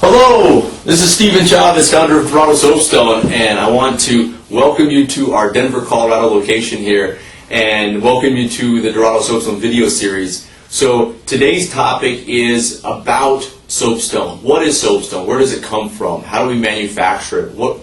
Hello, this is Stephen Chavez, founder of Dorado Soapstone, and I want to welcome you to our Denver, Colorado location here, and welcome you to the Dorado Soapstone video series. So today's topic is about soapstone. What is soapstone? Where does it come from? How do we manufacture it? What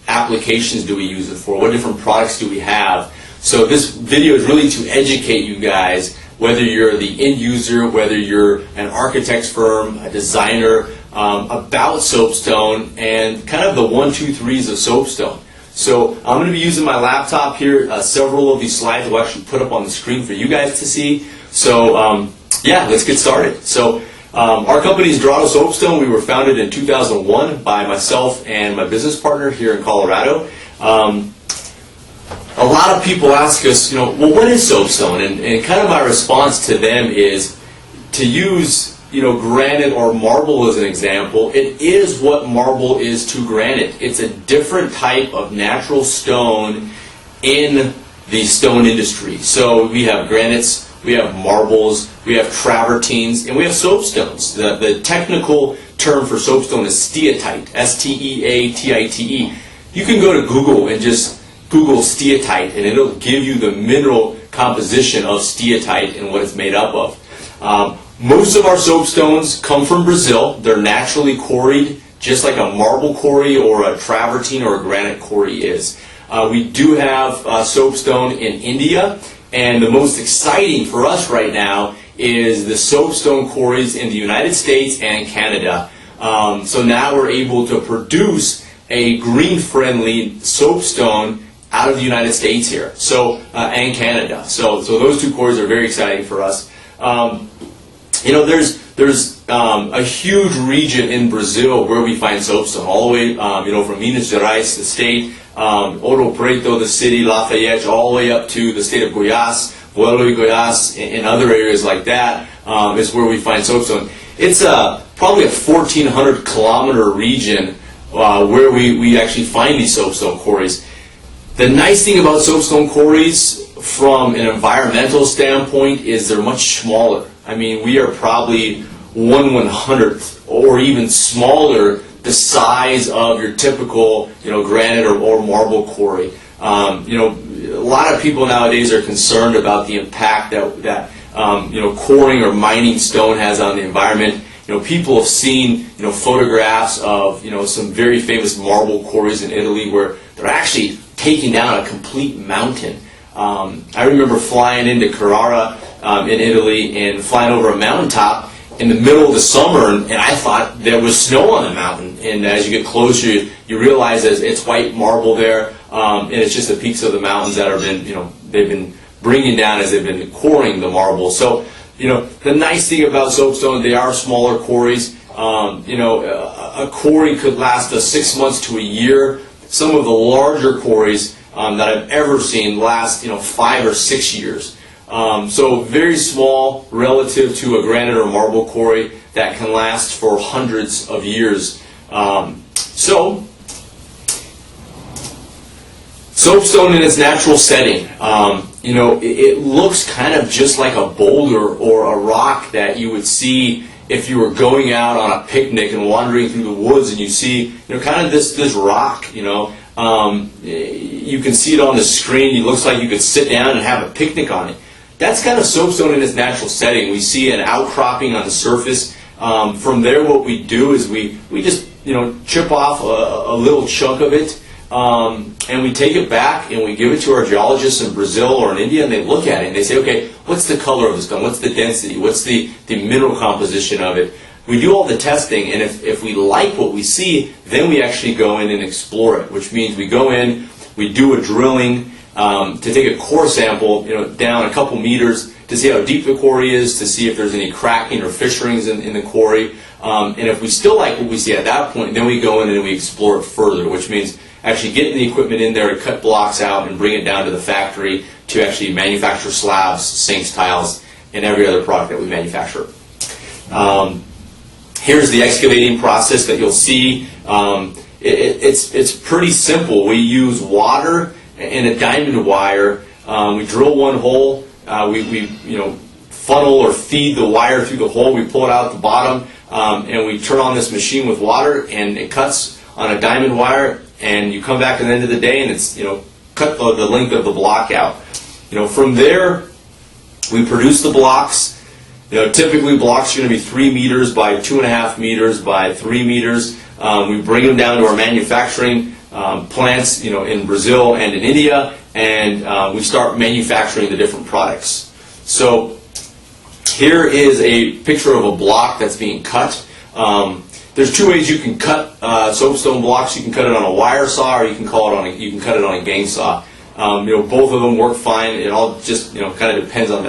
applications do we use it for? What different products do we have? So this video is really to educate you guys, whether you're the end user, whether you're an architect's firm, a designer, about soapstone and kind of the 1, 2, 3s of soapstone. So I'm going to be using my laptop here. Several of these slides will actually put up on the screen for you guys to see. So yeah, let's get started. So our company is Dorado Soapstone. We were founded in 2001 by myself and my business partner here in Colorado. A lot of people ask us, well, what is soapstone? And kind of my response to them is to use granite or marble as an example. It is what marble is to granite. It's a different type of natural stone in the stone industry. So we have granites, we have marbles, we have travertines, and we have soapstones. The technical term for soapstone is steatite, S-T-E-A-T-I-T-E. You can go to Google and just Google steatite, and it'll give you the mineral composition of steatite and what it's made up of. Most of our soapstones come from Brazil. They're naturally quarried, just like a marble quarry or a travertine or a granite quarry is. We do have soapstone in India, and the most exciting for us right now is the soapstone quarries in the United States and Canada. So now we're able to produce a green-friendly soapstone out of the United States here, and Canada. So those two quarries are very exciting for us. There's a huge region in Brazil where we find soapstone, all the way, from Minas Gerais, the state, Ouro Preto, the city, Lafayette, all the way up to the state of Goiás, Vuelo y Goiás, and other areas like that is where we find soapstone. It's probably a 1,400 kilometer region where we actually find these soapstone quarries. The nice thing about soapstone quarries from an environmental standpoint is they're much smaller. I mean, we are probably 1/100th or even smaller the size of your typical, granite or marble quarry. A lot of people nowadays are concerned about the impact that quarrying or mining stone has on the environment. People have seen, photographs of, some very famous marble quarries in Italy where they're actually taking down a complete mountain. I remember flying into Carrara in Italy and flying over a mountaintop in the middle of the summer, and I thought there was snow on the mountain. And as you get closer, you realize that it's white marble there, and it's just the peaks of the mountains that have been, they've been bringing down as they've been quarrying the marble. So, the nice thing about soapstone, they are smaller quarries. A quarry could last us 6 months to a year. Some of the larger quarries that I've ever seen last, 5 or 6 years. So very small relative to a granite or marble quarry that can last for hundreds of years. Soapstone in its natural setting, it looks kind of just like a boulder or a rock that you would see if you were going out on a picnic and wandering through the woods, and you see, kind of this rock, you can see it on the screen. It looks like you could sit down and have a picnic on it. That's kind of soapstone in its natural setting. We see an outcropping on the surface. From there, what we do is we just chip off a little chunk of it, and we take it back and we give it to our geologists in Brazil or in India, and they look at it and they say, okay, what's the color of the stone? What's the density? What's the mineral composition of it? We do all the testing, and if we like what we see, then we actually go in and explore it, which means we go in, we do a drilling to take a core sample, down a couple meters to see how deep the quarry is, to see if there's any cracking or fissurings in the quarry. And if we still like what we see at that point, then we go in and we explore it further, which means actually getting the equipment in there to cut blocks out and bring it down to the factory to actually manufacture slabs, sinks, tiles, and every other product that we manufacture. Here's the excavating process that you'll see. It's pretty simple. We use water and a diamond wire. We drill one hole. We funnel or feed the wire through the hole. We pull it out the bottom. and we turn on this machine with water, and it cuts on a diamond wire, and you come back at the end of the day, and it's, cut the length of the block out. From there, we produce the blocks. Typically blocks are going to be 3 meters by 2.5 meters by 3 meters. We bring them down to our manufacturing plants, in Brazil and in India, and we start manufacturing the different products. So here is a picture of a block that's being cut. There's 2 ways you can cut soapstone blocks. You can cut it on a wire saw, or you can cut it on a gang saw. Both of them work fine. It all just kind of depends on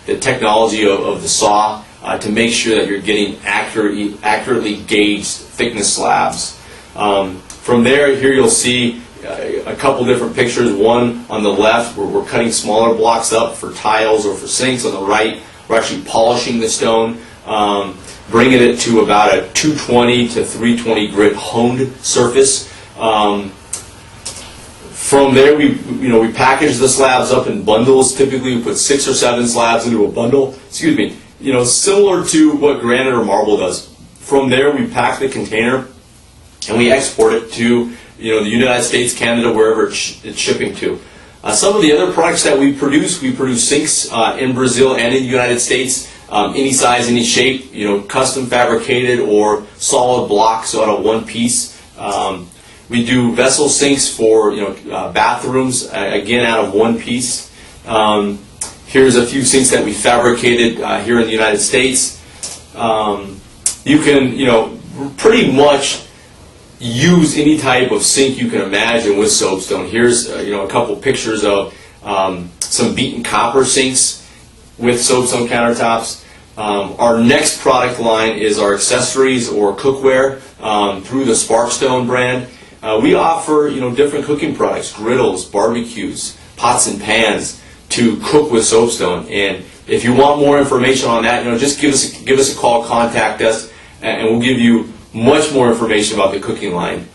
the technology of the saw to make sure that you're getting accurately gauged thickness slabs. From there, here you'll see a couple different pictures. One on the left, where we're cutting smaller blocks up for tiles or for sinks. On the right, we're actually polishing the stone, bringing it to about a 220 to 320 grit honed surface. From there, we package the slabs up in bundles. Typically, we put 6 or 7 slabs into a bundle. Excuse me. Similar to what granite or marble does. From there, we pack the container and we export it to the United States, Canada, wherever it's shipping to. Some of the other products that we produce sinks in Brazil and in the United States, any size, any shape. Custom fabricated or solid blocks out of one piece. We do vessel sinks for bathrooms, again out of one piece. Here's a few sinks that we fabricated here in the United States. You can pretty much use any type of sink you can imagine with soapstone. Here's a couple pictures of some beaten copper sinks with soapstone countertops. Our next product line is our accessories or cookware through the Soapstone brand. We offer different cooking products, griddles, barbecues, pots and pans to cook with soapstone. And if you want more information on that, just give us a call, contact us, and we'll give you much more information about the cooking line.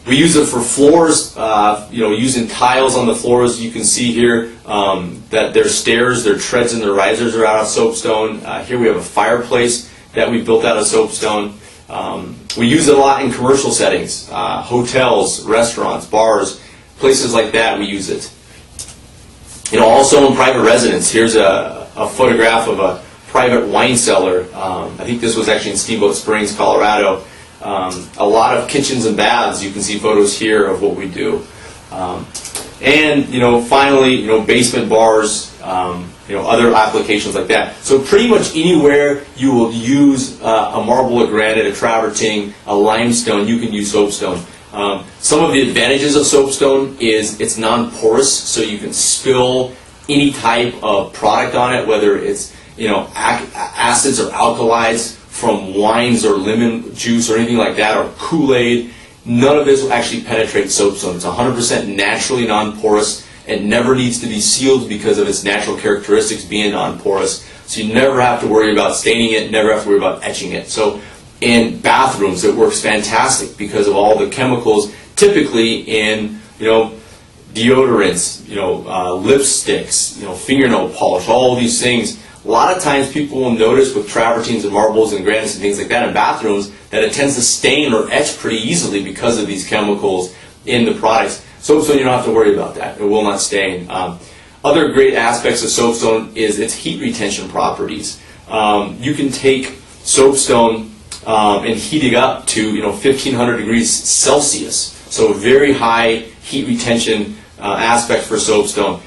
We use it for floors, using tiles on the floors. You can see here that their stairs, their treads, and their risers are out of soapstone. Here we have a fireplace that we built out of soapstone. We use it a lot in commercial settings, hotels, restaurants, bars, places like that. We use it. Also in private residence. Here's a photograph of a private wine cellar. I think this was actually in Steamboat Springs, Colorado. A lot of kitchens and baths. You can see photos here of what we do. And finally, basement bars, other applications like that. So pretty much anywhere you will use a marble, a granite, a travertine, a limestone, you can use soapstone. Some of the advantages of soapstone is it's non-porous, so you can spill any type of product on it, whether it's acids or alkalis from wines or lemon juice or anything like that, or Kool-Aid. None of this will actually penetrate soapstone. It's 100% naturally non-porous. It never needs to be sealed because of its natural characteristics being non-porous. So you never have to worry about staining it, never have to worry about etching it. So in bathrooms, it works fantastic because of all the chemicals typically in, deodorants, lipsticks, fingernail polish, all of these things. A lot of times people will notice with travertines and marbles and granites and things like that in bathrooms that it tends to stain or etch pretty easily because of these chemicals in the products. Soapstone, you don't have to worry about that. It will not stain. Other great aspects of soapstone is its heat retention properties. You can take soapstone and heat it up to 1,500 degrees Celsius. So very high heat retention aspect for soapstone.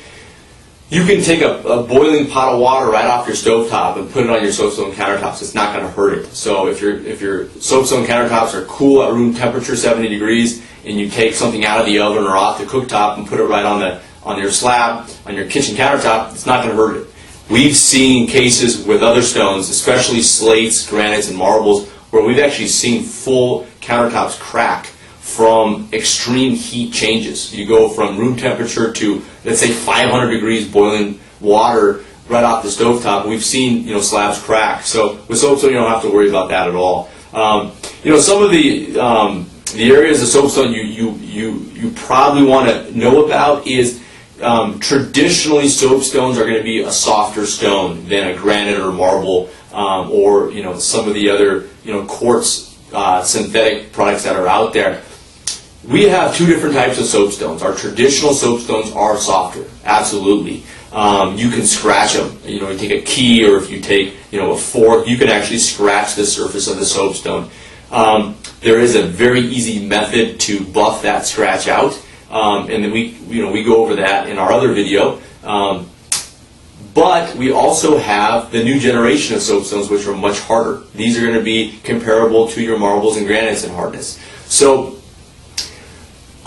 You can take a boiling pot of water right off your stovetop and put it on your soapstone countertops. It's not going to hurt it. So if your soapstone countertops are cool at room temperature, 70 degrees, and you take something out of the oven or off the cooktop and put it right on your slab, on your kitchen countertop, it's not going to hurt it. We've seen cases with other stones, especially slates, granites, and marbles, where we've actually seen full countertops crack from extreme heat changes. You go from room temperature to, let's say, 500 degrees boiling water right off the stovetop. We've seen slabs crack. So with soapstone, you don't have to worry about that at all. Some of the areas of soapstone you probably want to know about is traditionally soapstones are going to be a softer stone than a granite or marble. or some of the other quartz synthetic products that are out there. We have two different types of soapstones. Our traditional soapstones are softer, absolutely. You can scratch them. You take a key, or if you take a fork, you can actually scratch the surface of the soapstone. There is a very easy method to buff that scratch out, and then we go over that in our other video. But we also have the new generation of soapstones, which are much harder. These are going to be comparable to your marbles and granites in hardness. So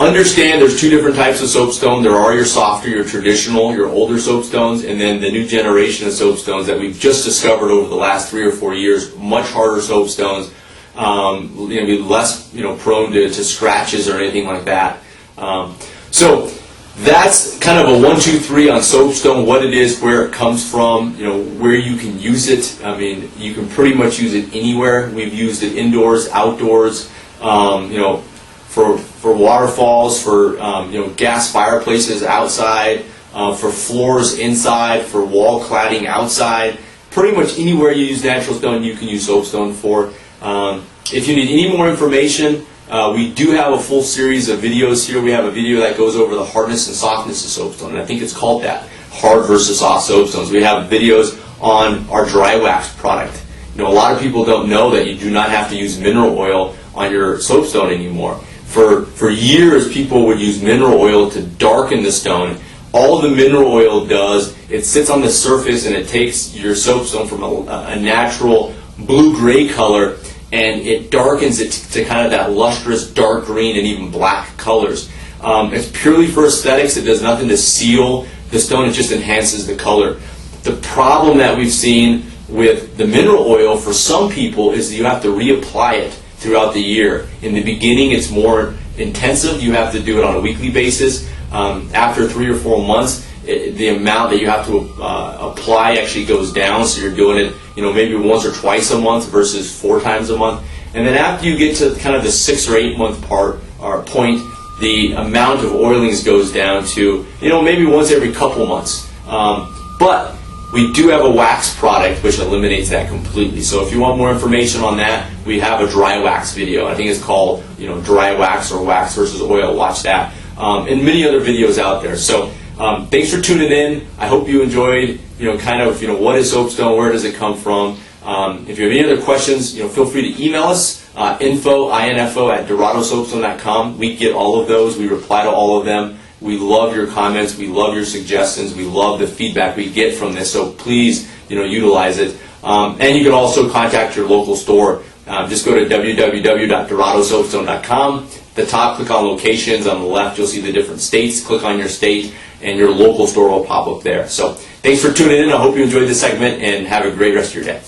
understand there's two different types of soapstone. There are your softer, your traditional, your older soapstones, and then the new generation of soapstones that we've just discovered over the last 3 or 4 years, much harder soapstones, be less prone to scratches or anything like that. So that's kind of a 1, 2, 3 on soapstone, what it is, where it comes from, where you can use it. I mean, you can pretty much use it anywhere. We've used it indoors, outdoors, for waterfalls, for gas fireplaces outside, for floors inside, for wall cladding outside. Pretty much anywhere you use natural stone, you can use soapstone for. If you need any more information, we do have a full series of videos here. We have a video that goes over the hardness and softness of soapstone, and I think it's called that, hard versus soft soapstones. We have videos on our dry wax product. A lot of people don't know that you do not have to use mineral oil on your soapstone anymore. For years, people would use mineral oil to darken the stone. All the mineral oil does, it sits on the surface and it takes your soapstone from a natural blue-gray color, and it darkens it to kind of that lustrous dark green and even black colors. It's purely for aesthetics. It does nothing to seal the stone. It just enhances the color. The problem that we've seen with the mineral oil for some people is that you have to reapply it throughout the year. In the beginning, it's more intensive. You have to do it on a weekly basis. After 3 or 4 months, the amount that you have to apply actually goes down, so you're doing it maybe once or twice a month versus 4 times a month. And then after you get to kind of the 6 or 8 month point, the amount of oilings goes down to maybe once every couple months. But we do have a wax product which eliminates that completely. So if you want more information on that, we have a dry wax video. I think it's called dry wax or wax versus oil. Watch that. And many other videos out there. So thanks for tuning in. I hope you enjoyed what is soapstone, where does it come from. If you have any other questions, feel free to email us, info at doradosoapstone.com. We get all of those. We reply to all of them. We love your comments. We love your suggestions. We love the feedback we get from this. So please, utilize it. And you can also contact your local store. Just go to www.doradosoapstone.com. At the top, click on locations. On the left, you'll see the different states. Click on your state, and your local store will pop up there. So thanks for tuning in. I hope you enjoyed this segment, and have a great rest of your day.